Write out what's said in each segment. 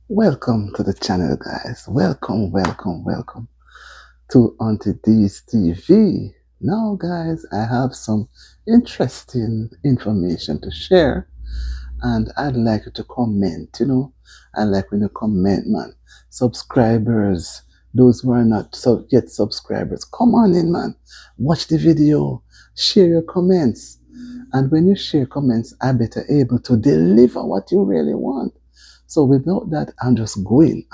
Welcome to the channel, guys. Welcome to Auntie D's TV. Now, guys, I have some interesting information to share, and I'd like you to comment. I like when you comment, man. Subscribers, those who are not yet subscribers, come on in, man. Watch the video, share your comments, and when you share comments, I better able to deliver what you really want. So without that, I'm just going.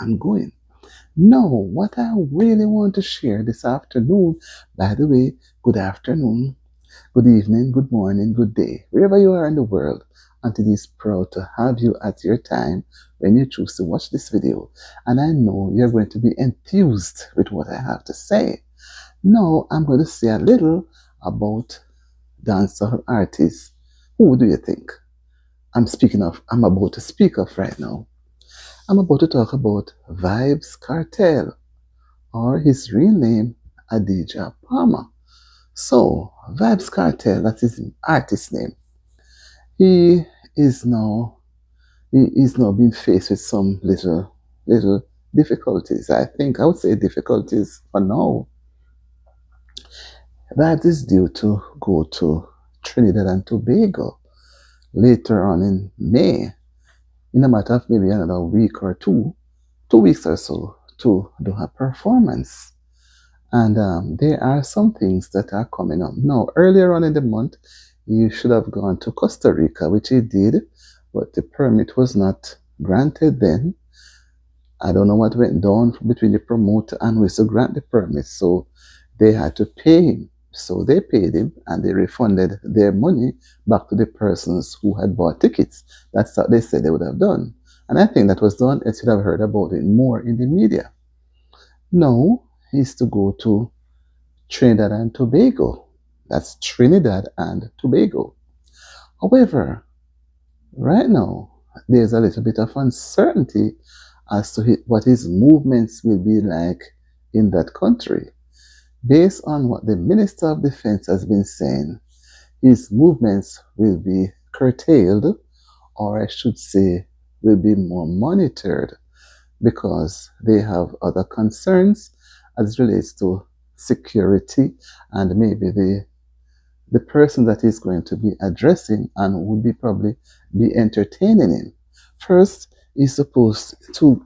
No, what I really want to share this afternoon, by the way, good afternoon, good evening, good morning, good day, wherever you are in the world, Auntie is proud to have you at your time when you choose to watch this video. And I know you're going to be enthused with what I have to say. Now, I'm going to say a little about dancehall artists. Who do you think I'm about to speak of right now? I'm about to talk about Vybz Kartel, or his real name, Adidja Palmer. So, Vybz Kartel, that's his artist name. He is now he is now being faced with some little difficulties. I think I would say difficulties for now. That is due to go to Trinidad and Tobago later on in May, in a matter of maybe another week or 2 weeks or so, to do a performance. And there are some things that are coming up. Now, earlier on in the month, you should have gone to Costa Rica, which he did, but the permit was not granted then. I don't know what went down between the promoter and who is to grant the permit, so they had to pay him. So they paid him and they refunded their money back to the persons who had bought tickets. That's what they said they would have done. And I think that was done. I should have heard about it more in the media. No, he's to go to Trinidad and Tobago. That's Trinidad and Tobago. However, right now, there's a little bit of uncertainty as to what his movements will be like in that country. Based on what the Minister of Defense has been saying, his movements will be curtailed, or I should say, will be more monitored, because they have other concerns as relates to security and maybe the person that he's going to be addressing and would be probably be entertaining him. First, he's supposed to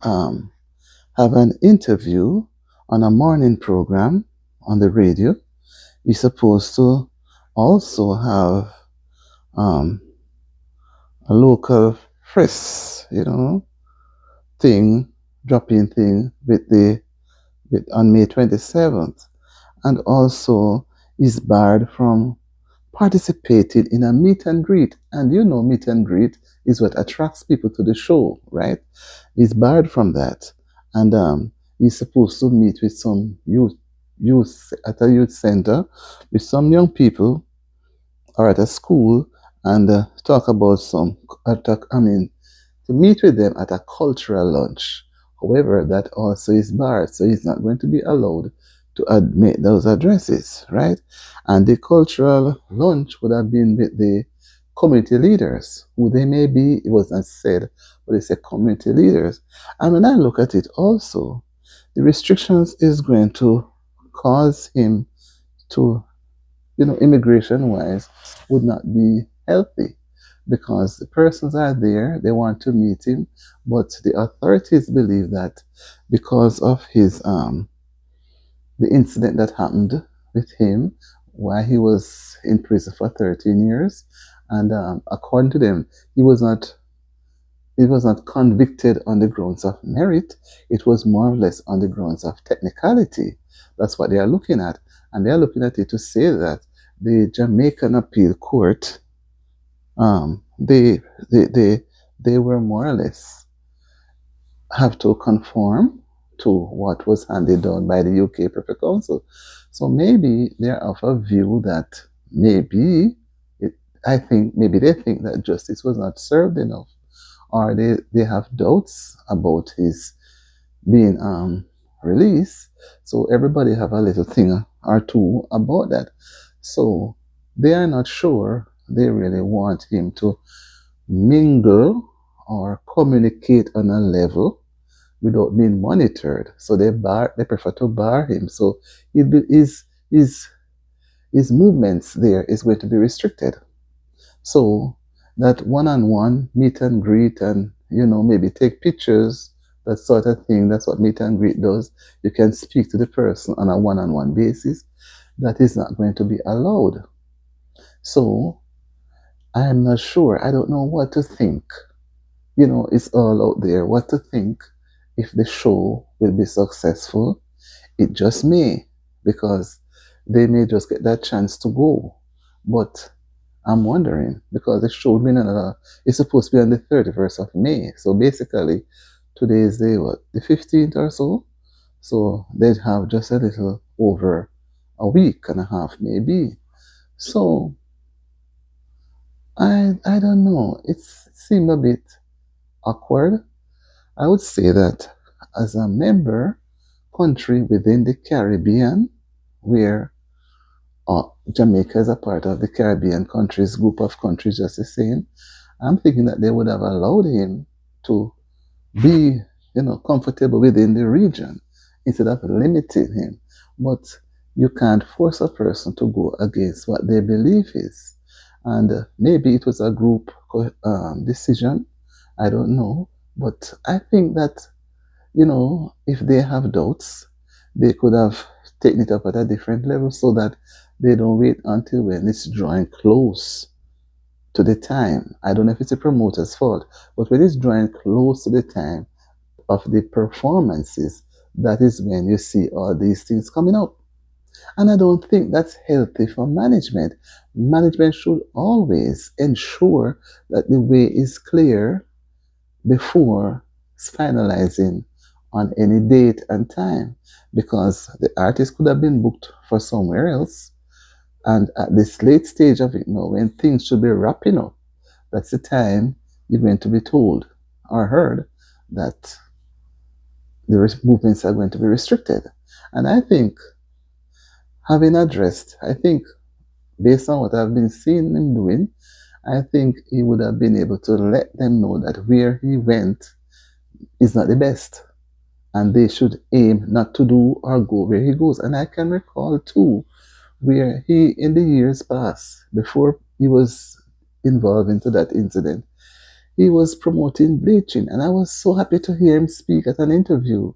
have an interview on a morning program on the radio. He's supposed to also have um, a local press, thing, drop-in thing on May 27th, and also is barred from participating in a meet and greet. And meet and greet is what attracts people to the show, right? He's barred from that. And he's supposed to meet with some youth at a youth center with some young people or at a school and talk about to meet with them at a cultural lunch. However, that also is barred, so he's not going to be allowed to make those addresses, right? And the cultural lunch would have been with the community leaders, who they may be, it was not said, but they say community leaders. And when I look at it also, the restrictions is going to cause him to, immigration wise, would not be healthy, because the persons are there, they want to meet him, but the authorities believe that because of his the incident that happened with him while he was in prison for 13 years, and according to them, he was not convicted on the grounds of merit. It was more or less on the grounds of technicality. That's what they are looking at, and they are looking at it to say that the Jamaican Appeal Court, they were more or less have to conform to what was handed down by the UK Privy Council. So maybe they're of a view that I think maybe they think that justice was not served enough, or they have doubts about his being released. So everybody have a little thing or two about that. So they are not sure they really want him to mingle or communicate on a level without being monitored. So they prefer to bar him. So his his movements there is going to be restricted. So that one-on-one meet and greet and maybe take pictures, that sort of thing, that's what meet and greet does. You can speak to the person on a one-on-one basis. That is not going to be allowed. So I am not sure. I don't know what to think. It's all out there. What to think if the show will be successful. It just may, because they may just get that chance to go. But I'm wondering, because the show will be it's supposed to be on the 31st of May. So basically, today is the 15th or so. So they'd have just a little over a week and a half, maybe. So I don't know. It seemed a bit awkward. I would say that as a member country within the Caribbean, where Jamaica is a part of the Caribbean countries, group of countries just the same, I'm thinking that they would have allowed him to be, comfortable within the region instead of limiting him. But you can't force a person to go against what their belief is. And maybe it was a group decision. I don't know. But I think that, if they have doubts, they could have taken it up at a different level so that they don't wait until when it's drawing close to the time. I don't know if it's a promoter's fault, but when it's drawing close to the time of the performances, that is when you see all these things coming up. And I don't think that's healthy for management. Management should always ensure that the way is clear before finalizing on any date and time, because the artist could have been booked for somewhere else. And at this late stage of it now, when things should be wrapping up, that's the time you're going to be told or heard that the movements are going to be restricted. And I think, I think based on what I've been seeing him doing, I think he would have been able to let them know that where he went is not the best. And they should aim not to do or go where he goes. And I can recall too, where he, in the years past, before he was involved into that incident, he was promoting bleaching. And I was so happy to hear him speak at an interview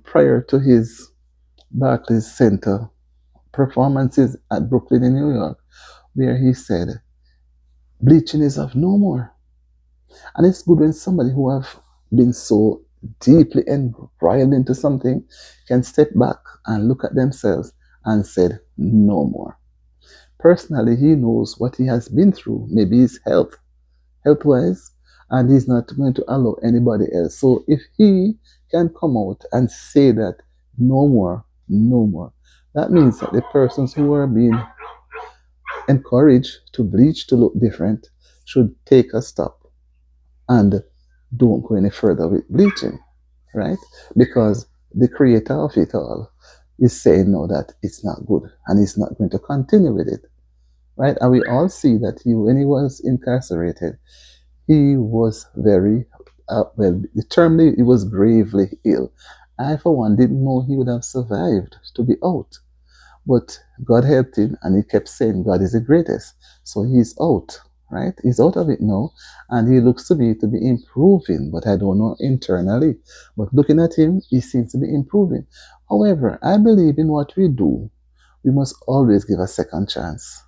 prior to his Barclays Center performances at Brooklyn in New York, where he said, bleaching is of no more. And it's good when somebody who have been so deeply embroiled into something can step back and look at themselves and said, no more. Personally, he knows what he has been through, maybe his health-wise, and he's not going to allow anybody else. So if he can come out and say that no more, no more, that means that the persons who are being encouraged to bleach to look different should take a stop and don't go any further with bleaching, right? Because the creator of it all is saying no, that it's not good and he's not going to continue with it, right? And we all see that when he was incarcerated, he was very, the term, he was gravely ill. I, for one, didn't know he would have survived to be out. But God helped him and he kept saying God is the greatest. So he's out, right? He's out of it now and he looks to me to be improving, but I don't know internally. But looking at him, he seems to be improving. However, I believe in what we do, we must always give a second chance,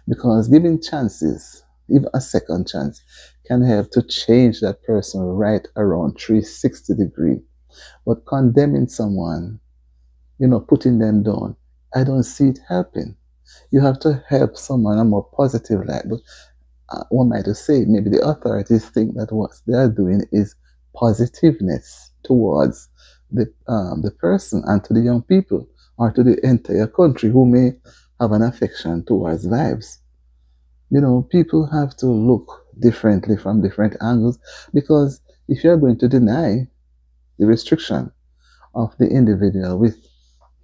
because giving chances, even a second chance, can help to change that person right around 360 degrees. But condemning someone, putting them down, I don't see it helping. You have to help someone a more positive light. But one might say maybe the authorities think that what they are doing is positiveness towards the person and to the young people or to the entire country who may have an affection towards Vybz. People have to look differently from different angles, because if you're going to deny the restriction of the individual with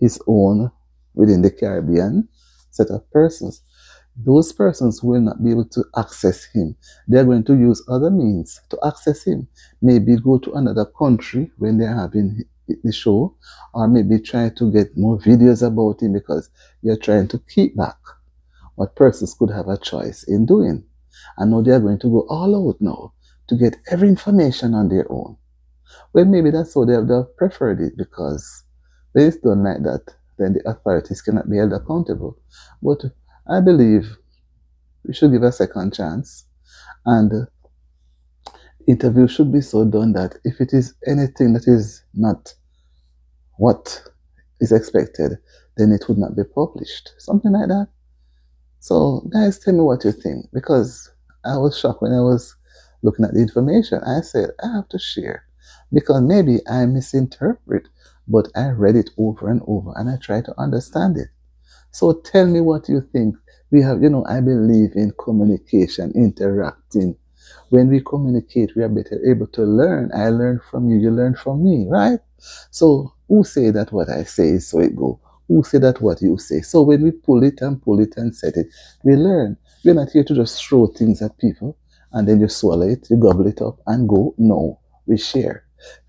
his own within the Caribbean set of persons, those persons will not be able to access him. They're going to use other means to access him. Maybe go to another country when they're having the show, or maybe try to get more videos about him because you're trying to keep back what persons could have a choice in doing. And now they're going to go all out now to get every information on their own. Well, maybe that's how they've preferred it, because when it's done like that, then the authorities cannot be held accountable. But I believe we should give a second chance, and interview should be so done that if it is anything that is not what is expected, then it would not be published. Something like that. So, guys, tell me what you think, because I was shocked when I was looking at the information. I said, I have to share, because maybe I misinterpret, but I read it over and over and I try to understand it. So, tell me what you think. We have, I believe in communication, interacting. When we communicate, we are better able to learn. I learn from you, you learn from me, right? So who say that what I say is so it go? Who say that what you say? So when we pull it and set it, we learn. We're not here to just throw things at people and then you swallow it, you gobble it up and go. No, we share.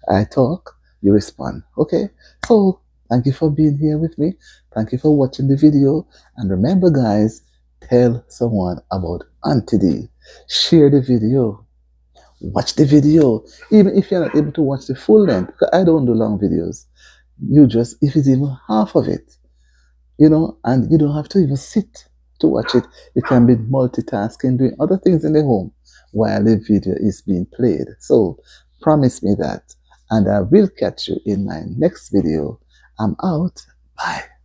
I talk, you respond. Okay? So thank you for being here with me. Thank you for watching the video. And remember, guys, tell someone about Auntie D. Share the video. Watch the video. Even if you're not able to watch the full length, because I don't do long videos. You just, if it's even half of it, and you don't have to even sit to watch it. You can be multitasking, doing other things in the home while the video is being played. So promise me that. And I will catch you in my next video. I'm out. Bye.